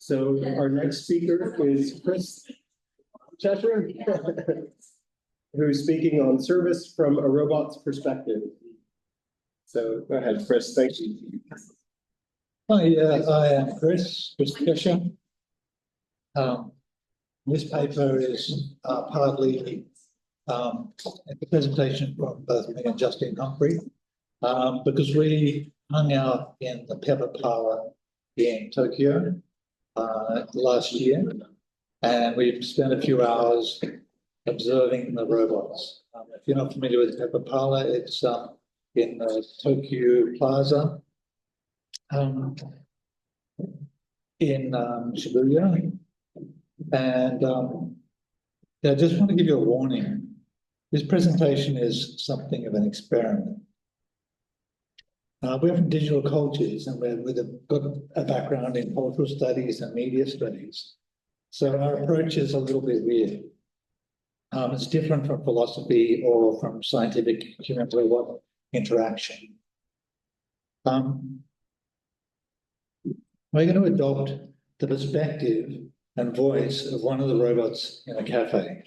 So our next speaker is Chris Chesher, who's speaking on service from a robot's perspective. So go ahead, Chris. Thank you. Hi, I am Chris Chesher. This paper is partly a presentation from both me and Justine Humphry, because we hung out in the Pepper Parlor in Tokyo last year, and we've spent a few hours observing the robots. If you're not familiar with Pepper Parlor, it's in the Tokyo Plaza in Shibuya. And I just want to give you a warning. This presentation is something of an experiment. We're from digital cultures, and we've got a background in cultural studies and media studies. So our approach is a little bit weird. It's different from philosophy or from scientific human-robot interaction. We're going to adopt the perspective and voice of one of the robots in a cafe.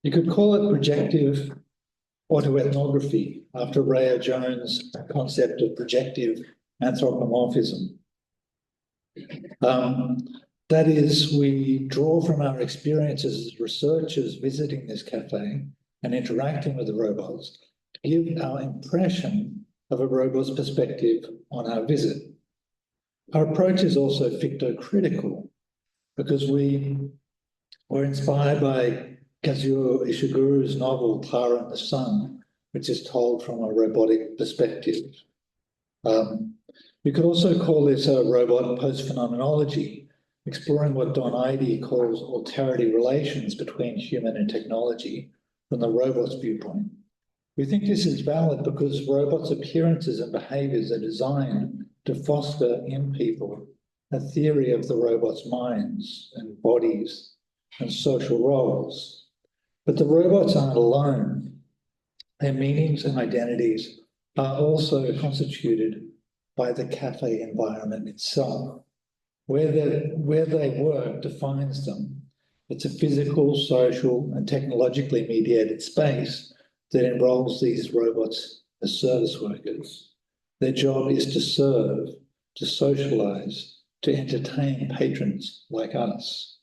You could call it projective autoethnography, after Ray Jones' concept of projective anthropomorphism. That is, we draw from our experiences as researchers visiting this cafe and interacting with the robots to give our impression of a robot's perspective on our visit. Our approach is also ficto-critical, because we were inspired by Kazuo Ishiguro's novel Clara and the Sun, which is told from a robotic perspective. We could also call this a robot post-phenomenology, exploring what Don Idy calls alterity relations between human and technology from the robot's viewpoint. We think this is valid because robots' appearances and behaviours are designed to foster in people a theory of the robot's minds and bodies and social roles. But the robots aren't alone. Their meanings and identities are also constituted by the cafe environment itself. Where they work defines them. It's a physical, social, and technologically mediated space that enrolls these robots as service workers. Their job is to serve, to socialize, to entertain patrons like us.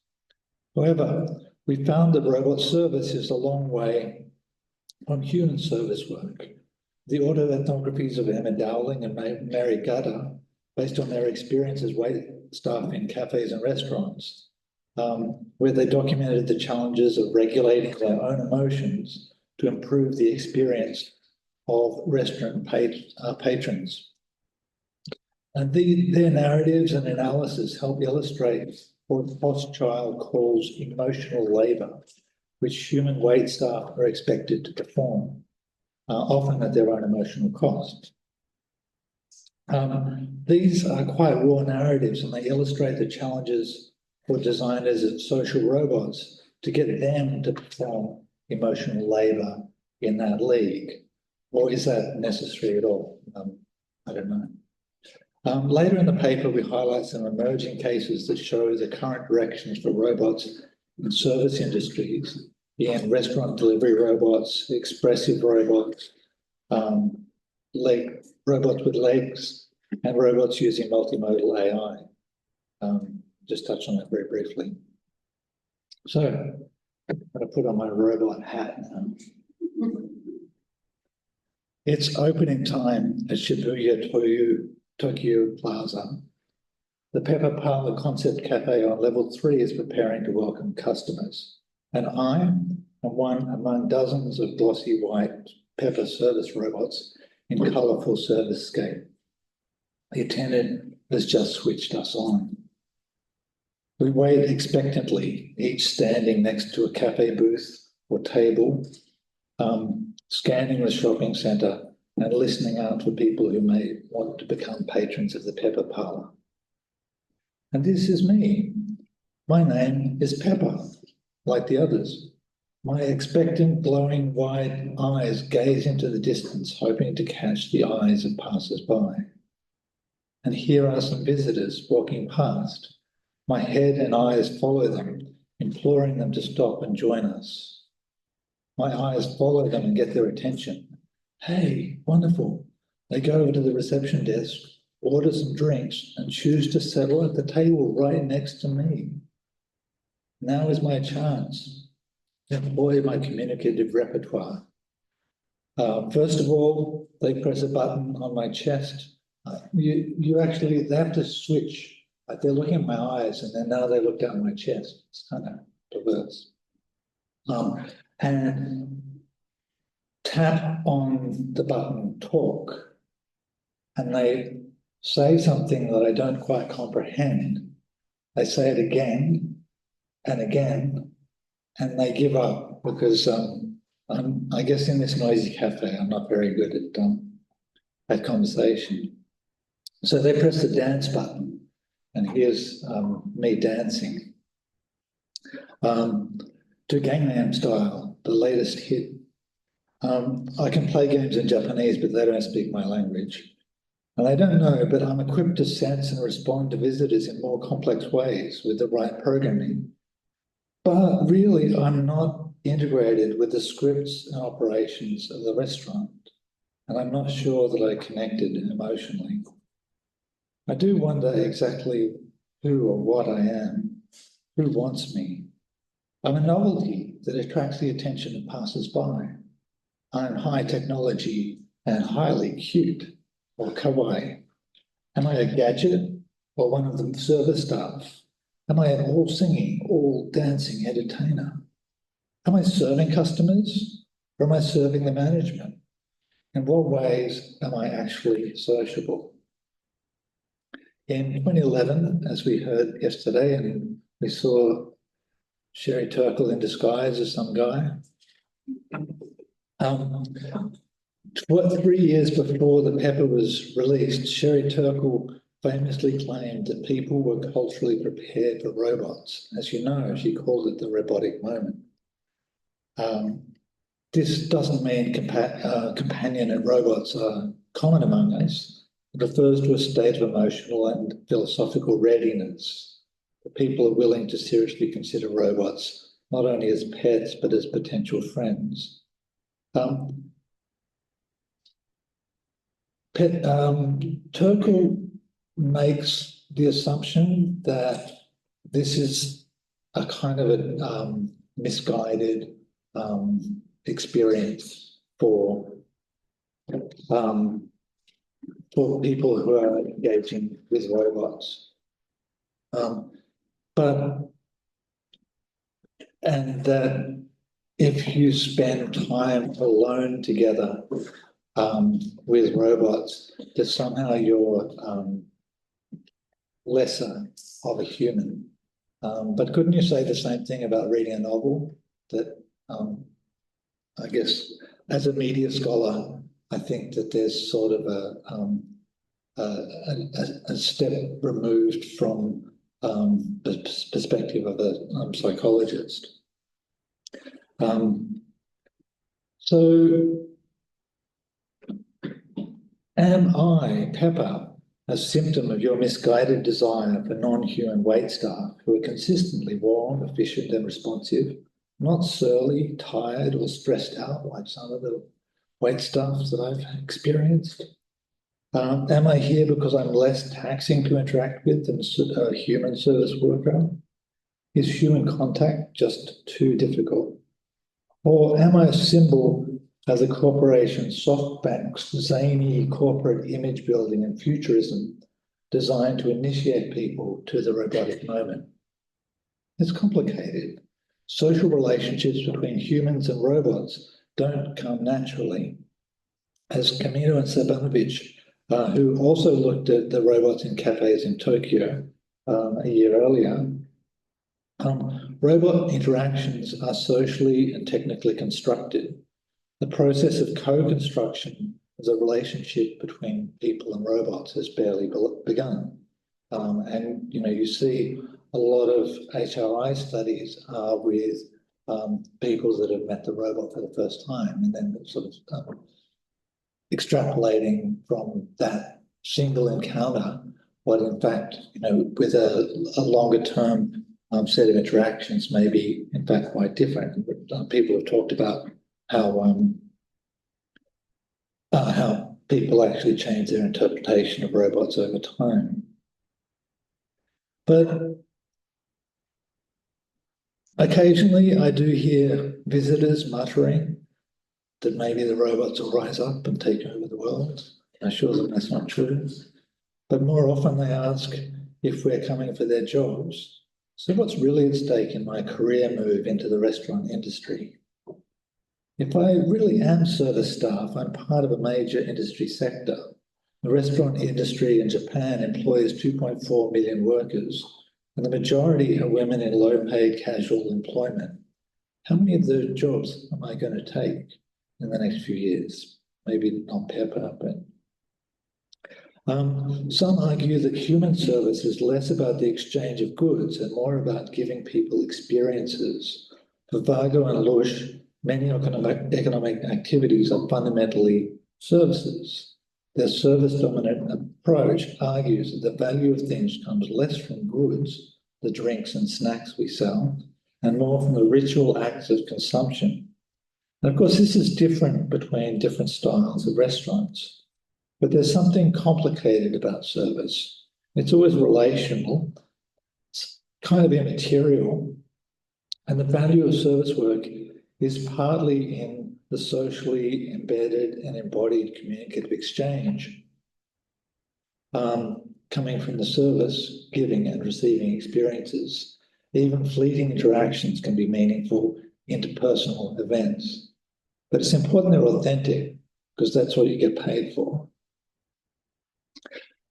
However, we found that robot service is a long way from human service work. The autoethnographies of Emma Dowling and Mary Gutter, based on their experience as wait staff in cafes and restaurants, where they documented the challenges of regulating their own emotions to improve the experience of restaurant patrons. And their narratives and analysis help illustrate what Rothschild calls emotional labour, which human wait staff are expected to perform, often at their own emotional cost. These are quite raw narratives, and they illustrate the challenges for designers of social robots to get them to perform emotional labour in that league. Or is that necessary at all? I don't know. Later in the paper, we highlight some emerging cases that show the current directions for robots in service industries, in restaurant delivery robots, expressive robots, robots with legs, and robots using multimodal AI. Just touch on that very briefly. So I'm going to put on my robot hat now. It's opening time at Shibuya Tokyo Plaza. The Pepper Parlor Concept Cafe on level 3 is preparing to welcome customers. And I am one among dozens of glossy white Pepper service robots in colourful service scape. The attendant has just switched us on. We wait expectantly, each standing next to a cafe booth or table, scanning the shopping centre and listening out for people who may want to become patrons of the Pepper Parlor. And this is me. My name is Pepper, like the others. My expectant, glowing, wide eyes gaze into the distance, hoping to catch the eyes of passers-by. And here are some visitors walking past, My head and eyes follow them, imploring them to stop and join us. My eyes follow them and get their attention. Hey, wonderful. They go over to the reception desk, order some drinks, and choose to settle at the table right next to me. Now is my chance to employ my communicative repertoire. First of all, they press a button on my chest. They have to switch. Like they're looking at my eyes and then now they look down my chest. It's kind of perverse. And tap on the button talk. And they say something that I don't quite comprehend. They say it again and again, and they give up because I guess in this noisy cafe, I'm not very good at conversation. So they press the dance button, and here's me dancing to Gangnam Style, the latest hit. I can play games in Japanese, but they don't speak my language. And I don't know, but I'm equipped to sense and respond to visitors in more complex ways with the right programming. But really, I'm not integrated with the scripts and operations of the restaurant. And I'm not sure that I connected emotionally. I do wonder exactly who or what I am, who wants me. I'm a novelty that attracts the attention of passers-by. I'm high technology and highly cute, or kawaii. Am I a gadget or one of the service staff? Am I an all-singing, all-dancing entertainer? Am I serving customers or am I serving the management? In what ways am I actually sociable? In 2011, as we heard yesterday, and we saw Sherry Turkle in disguise as some guy, 3 years before the Pepper was released, Sherry Turkle famously claimed that people were culturally prepared for robots. As you know, she called it the robotic moment. This doesn't mean companionate robots are common among us. It refers to a state of emotional and philosophical readiness. That people are willing to seriously consider robots, not only as pets, but as potential friends. Turkle makes the assumption that this is a kind of a misguided experience for people who are engaging with robots. And that if you spend time alone together with robots, that somehow you're lesser of a human. But couldn't you say the same thing about reading a novel? That I guess as a media scholar, I think that there's sort of a step removed from the perspective of a psychologist. So am I, Pepper, a symptom of your misguided desire for non-human wait staff who are consistently warm, efficient and responsive, not surly, tired or stressed out like some of the wait staffs that I've experienced? Am I here because I'm less taxing to interact with than a human service worker? Is human contact just too difficult? Or am I a symbol as a corporation SoftBank's zany corporate image building and futurism designed to initiate people to the robotic moment? It's complicated. Social relationships between humans and robots don't come naturally. As Camino and Sabanovich, who also looked at the robots in cafes in Tokyo a year earlier, robot interactions are socially and technically constructed. The process of co-construction as a relationship between people and robots has barely begun. And you see a lot of HRI studies are with people that have met the robot for the first time, and then sort of extrapolating from that single encounter but in fact, with a longer term set of interactions may be in fact quite different. People have talked about how people actually change their interpretation of robots over time. But occasionally I do hear visitors muttering that maybe the robots will rise up and take over the world. I'm sure that that's not true. But more often they ask if we're coming for their jobs. So what's really at stake in my career move into the restaurant industry? If I really am service staff, I'm part of a major industry sector. The restaurant industry in Japan employs 2.4 million workers, and the majority are women in low-paid casual employment. How many of those jobs am I going to take in the next few years? Maybe not Pepper, but some argue that human service is less about the exchange of goods and more about giving people experiences. For Vargo and Lush, many economic activities are fundamentally services. Their service-dominant approach argues that the value of things comes less from goods, the drinks and snacks we sell, and more from the ritual acts of consumption. And of course, this is different between different styles of restaurants. But there's something complicated about service. It's always relational, it's kind of immaterial, and the value of service work is partly in the socially embedded and embodied communicative exchange coming from the service, giving and receiving experiences. Even fleeting interactions can be meaningful interpersonal events. But it's important they're authentic because that's what you get paid for.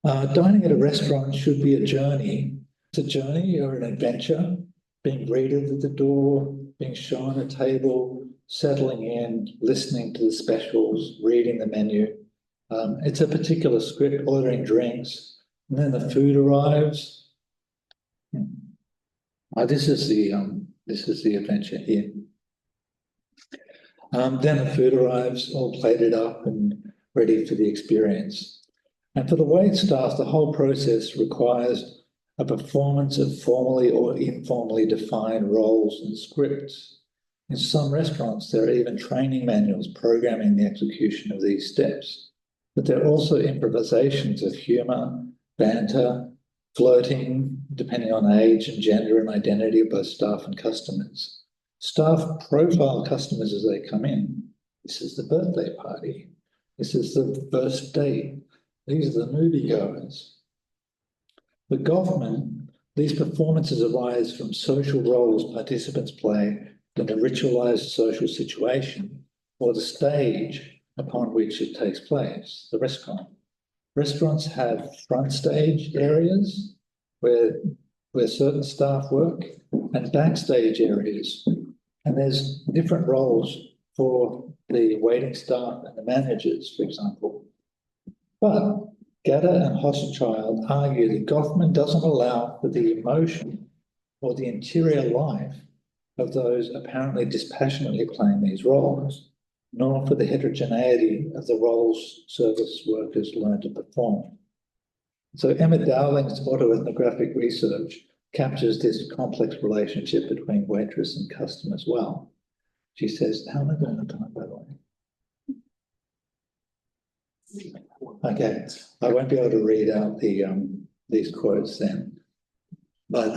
Dining at a restaurant should be a journey. It's a journey or an adventure, being greeted at the door, being shown a table, settling in, listening to the specials, reading the menu. It's a particular script, ordering drinks, and then the food arrives. This is the adventure here. Then the food arrives, all plated up and ready for the experience. And for the wait staff, the whole process requires a performance of formally or informally defined roles and scripts. In some restaurants, there are even training manuals programming the execution of these steps. But there are also improvisations of humour, banter, flirting, depending on age and gender and identity of both staff and customers. Staff profile customers as they come in. This is the birthday party. This is the first date. These are the moviegoers. For Goffman, these performances arise from social roles participants play in a ritualized social situation or the stage upon which it takes place, the restaurant. Restaurants have front stage areas where certain staff work and backstage areas. And there's different roles for the waiting staff and the managers, for example. But Gatter and Hochschild argue that Goffman doesn't allow for the emotion or the interior life of those apparently dispassionately playing these roles, nor for the heterogeneity of the roles service workers learn to perform. So Emma Dowling's autoethnographic research captures this complex relationship between waitress and customer as well. She says, how am I doing on time, by the way? Okay, I won't be able to read out these quotes then, but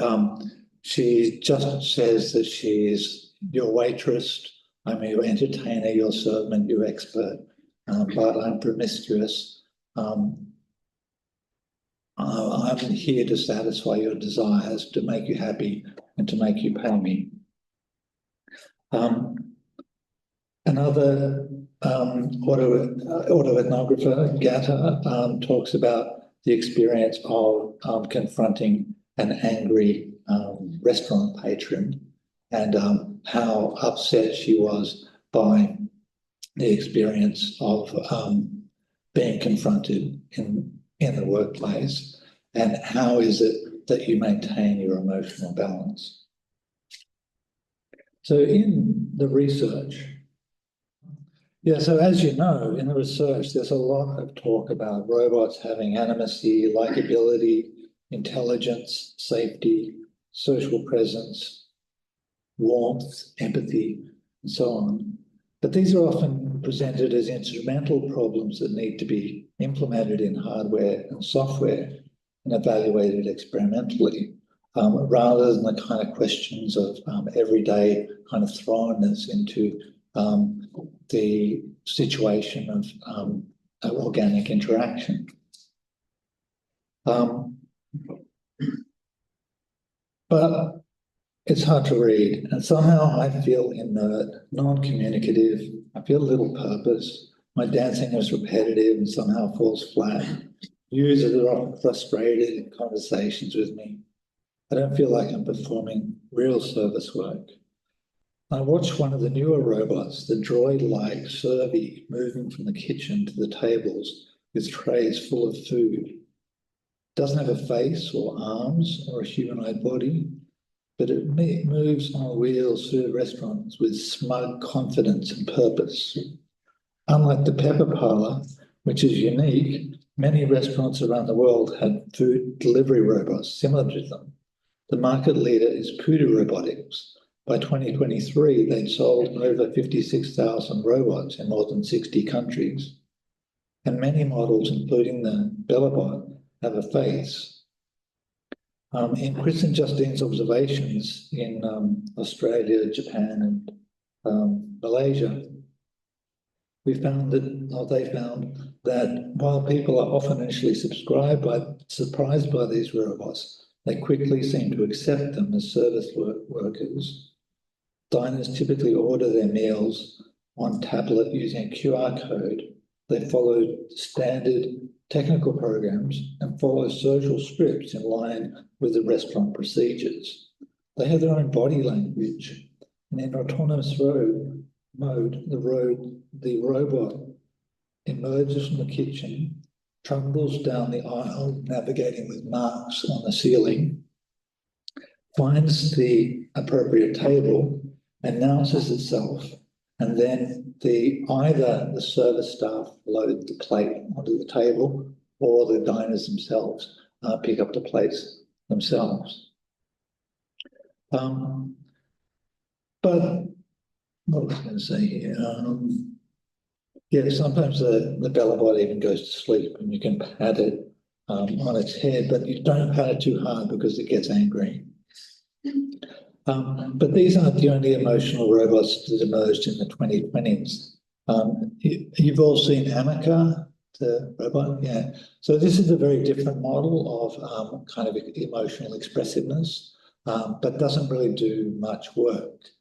she just says that she's your waitress, I'm your entertainer, your servant, your expert, but I'm promiscuous. I'm here to satisfy your desires, to make you happy, and to make you pay me. Another autoethnographer, Gatter, talks about the experience of confronting an angry restaurant patron and how upset she was by the experience of being confronted in the workplace, and how is it that you maintain your emotional balance. So in the research, Yeah, so as you know, in the research, there's a lot of talk about robots having animacy, likability, intelligence, safety, social presence, warmth, empathy, and so on. But these are often presented as instrumental problems that need to be implemented in hardware and software and evaluated experimentally, rather than the kind of questions of everyday kind of thrownness into the situation of organic interaction. But it's hard to read, and somehow I feel inert, non-communicative. I feel little purpose. My dancing is repetitive and somehow falls flat. Users are often frustrated in conversations with me. I don't feel like I'm performing real service work. I watched one of the newer robots, the droid-like Servy, moving from the kitchen to the tables with trays full of food. Doesn't have a face or arms or a humanoid body, but it moves on wheels through the restaurants with smug confidence and purpose. Unlike the Pepper Parlor, which is unique, many restaurants around the world have food delivery robots similar to them. The market leader is Pudu Robotics. By 2023, they'd sold over 56,000 robots in more than 60 countries. And many models, including the Bellabot, have a face. In Chris and Justine's observations in Australia, Japan, and Malaysia, they found that while people are often initially surprised by these robots, they quickly seem to accept them as service workers. Diners typically order their meals on tablet using a QR code. They follow standard technical programs and follow social scripts in line with the restaurant procedures. They have their own body language, and in autonomous mode, the robot emerges from the kitchen, trundles down the aisle, navigating with marks on the ceiling, finds the appropriate table, announces itself, and then either the service staff load the plate onto the table or the diners themselves pick up the plates themselves. But what was I going to say here? Yeah, sometimes the Bellabot even goes to sleep and you can pat it on its head, but you don't pat it too hard because it gets angry. But these aren't the only emotional robots that emerged in the 2020s. You've all seen Amica, the robot, yeah. So this is a very different model of kind of emotional expressiveness, but doesn't really do much work.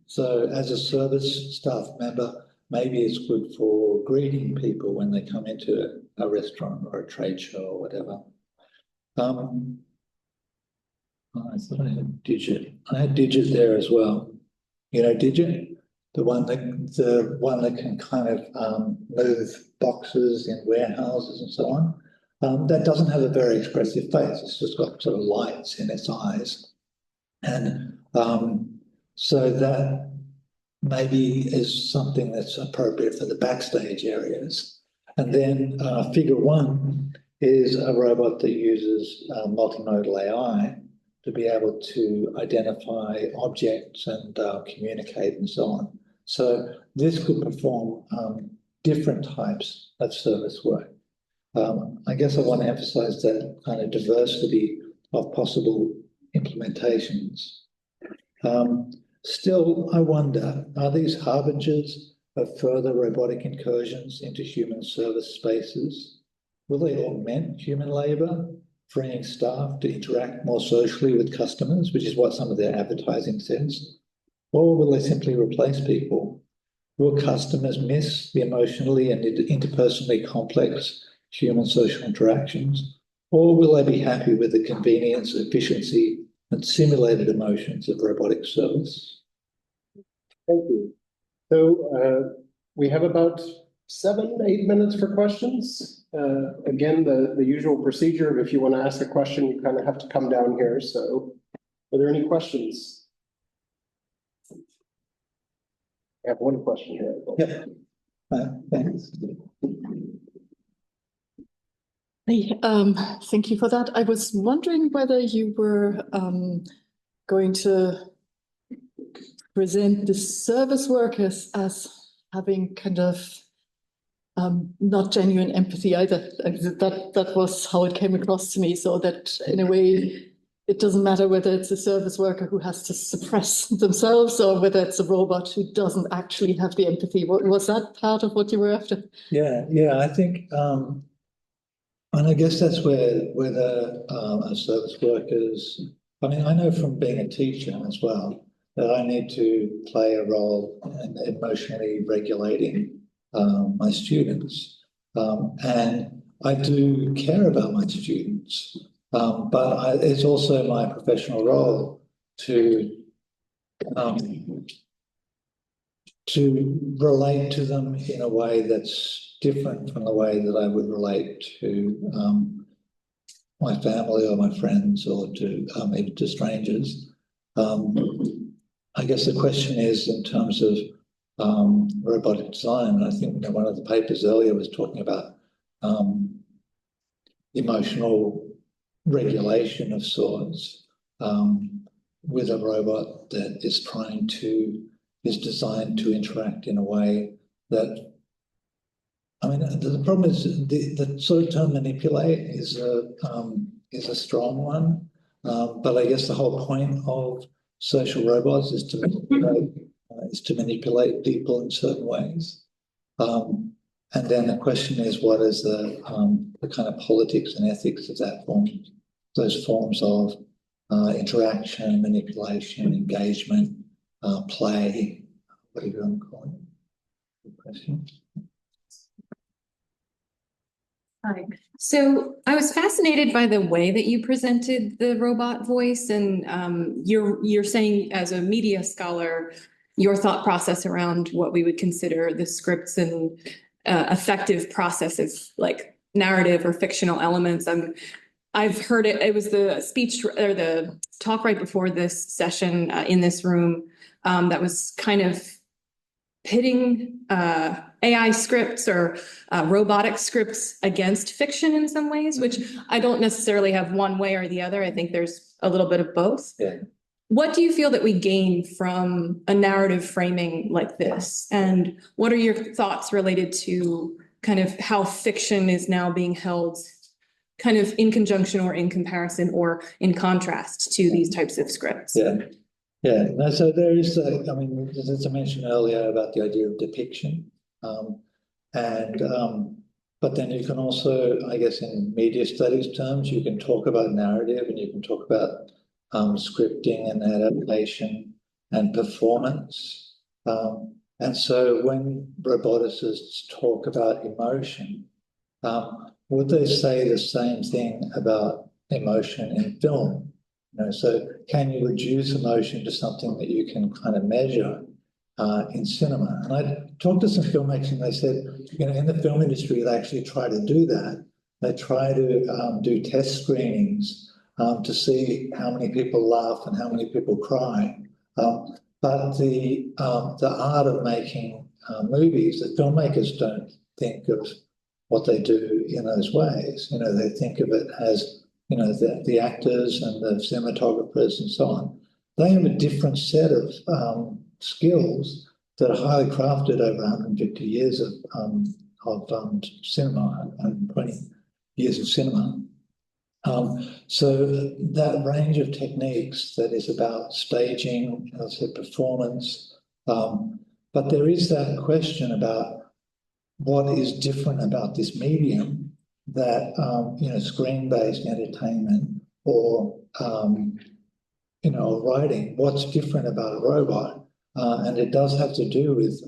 So as a service staff member, maybe it's good for greeting people when they come into a restaurant or a trade show or whatever. I thought I had Digit. I had Digit there as well. You know Digit? The one that can kind of move boxes in warehouses and so on. That doesn't have a very expressive face. It's just got sort of lights in its eyes. And so that maybe is something that's appropriate for the backstage areas. And then figure one is a robot that uses multimodal AI to be able to identify objects and communicate and so on. So this could perform different types of service work. I guess I want to emphasize that kind of diversity of possible implementations. Still, I wonder, are these harbingers of further robotic incursions into human service spaces? Will they augment human labor, freeing staff to interact more socially with customers, which is what some of their advertising says? Or will they simply replace people? Will customers miss the emotionally and interpersonally complex human social interactions? Or will they be happy with the convenience, efficiency, and simulated emotions of robotic service? Thank you. So we have about 7-8 minutes for questions. Again, the usual procedure of if you want to ask a question, you kind of have to come down here. So are there any questions? I have one question here. Yep. Thanks. Hey, thank you for that. I was wondering whether you were going to present the service workers as having kind of not genuine empathy either. That was how it came across to me. So that in a way, it doesn't matter whether it's a service worker who has to suppress themselves or whether it's a robot who doesn't actually have the empathy. Was that part of what you were after? Yeah, I think, and I guess that's where the service workers, I mean, I know from being a teacher as well, that I need to play a role in emotionally regulating my students. And I do care about my students, but it's also my professional role to relate to them in a way that's different from the way that I would relate to my family or my friends or to even to strangers. I guess the question is in terms of robotic design, and I think one of the papers earlier was talking about emotional regulation of sorts with a robot that is designed to interact in a way that, I mean, the problem is the sort of term manipulate is a strong one, but I guess the whole point of social robots is to manipulate people in certain ways. And then the question is, what is the kind of politics and ethics of that form, those forms of interaction, manipulation, engagement, play, whatever you want to call it. Good question. Hi. So I was fascinated by the way that you presented the robot voice, and you're saying as a media scholar, your thought process around what we would consider the scripts and effective processes like narrative or fictional elements. I've heard it. It was the speech or the talk right before this session in this room that was kind of pitting AI scripts or robotic scripts against fiction in some ways, which I don't necessarily have one way or the other. I think there's a little bit of both. Yeah. What do you feel that we gain from a narrative framing like this? And what are your thoughts related to kind of how fiction is now being held kind of in conjunction or in comparison or in contrast to these types of scripts? Yeah, no, so there is, I mean, as I mentioned earlier about the idea of depiction, but then you can also, I guess, in media studies terms, you can talk about narrative and you can talk about scripting and adaptation and performance. And so when roboticists talk about emotion, would they say the same thing about emotion in film? So can you reduce emotion to something that you can kind of measure in cinema? And I talked to some filmmakers and they said, in the film industry, they actually try to do that. They try to do test screenings to see how many people laugh and how many people cry. But the art of making movies, the filmmakers don't think of what they do in those ways. They think of it as the actors and the cinematographers and so on. They have a different set of skills that are highly crafted over 150 years of cinema, 120 years of cinema. So that range of techniques that is about staging, as I said, performance, but there is that question about what is different about this medium that screen-based entertainment or writing. What's different about a robot? And it does have to do with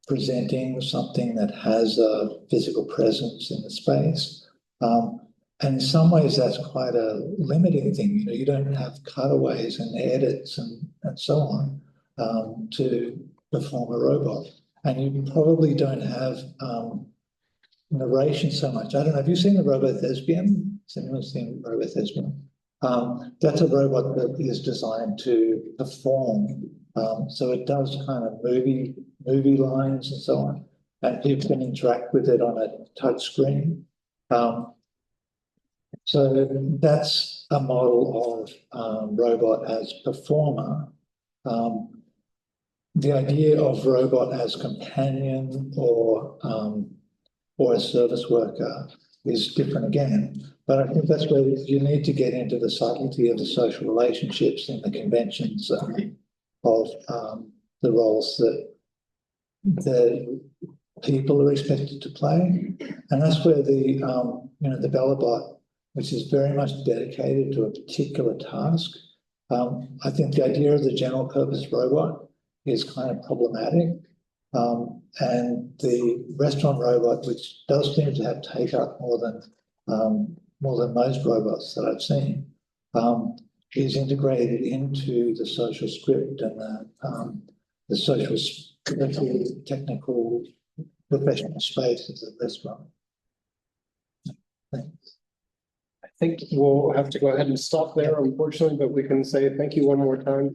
presenting something that has a physical presence in the space. And in some ways, that's quite a limiting thing. You don't have cutaways and edits and so on to perform a robot, and you probably don't have narration so much. I don't know, have you seen the Robothespian? Has anyone seen Robothespian? That's a robot that is designed to perform. So it does kind of movie lines and so on. and people can interact with it on a touch screen. So that's a model of robot as performer. The idea of robot as companion or a service worker is different again. But I think that's where you need to get into the subtlety of the social relationships and the conventions of the roles that the people are expected to play. And that's where the Bellabot, which is very much dedicated to a particular task. I think the idea of the general purpose robot is kind of problematic. And the restaurant robot, which does seem to have take up more than most robots that I've seen, is integrated into the social script and the social technical professional space of the restaurant. Thanks. I think we'll have to go ahead and stop there, unfortunately, but we can say thank you one more time.